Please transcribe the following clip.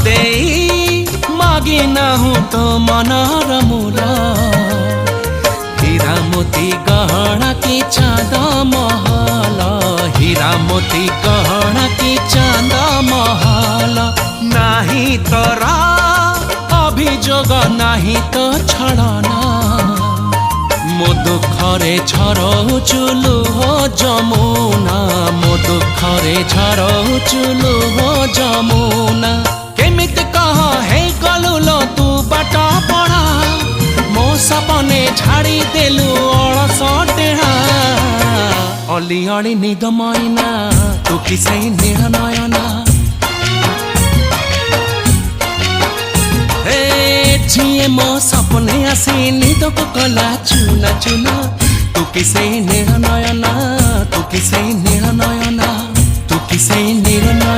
देई मागी नाहु तो मनर मूल हीरा मोती गहना की चांद महल हीरा मोती गहना की चांद महल नाही तोरा अभियोग नाही तो छड़ना मो दुखरे झरउचु लुह जमुना मो दुखरे झरउचु लुह जमुना केमित कह हे गलु लो तू बाट पड़ा मो सपने झाड़ी देलु अलस टेढ़ा अली अली निद मैना तू किसे नील नयना झिए मो सपने आसी निद को कला चुना चुना तू किसे नील नयना तू किसे नील नयना तू किसे नील नयना।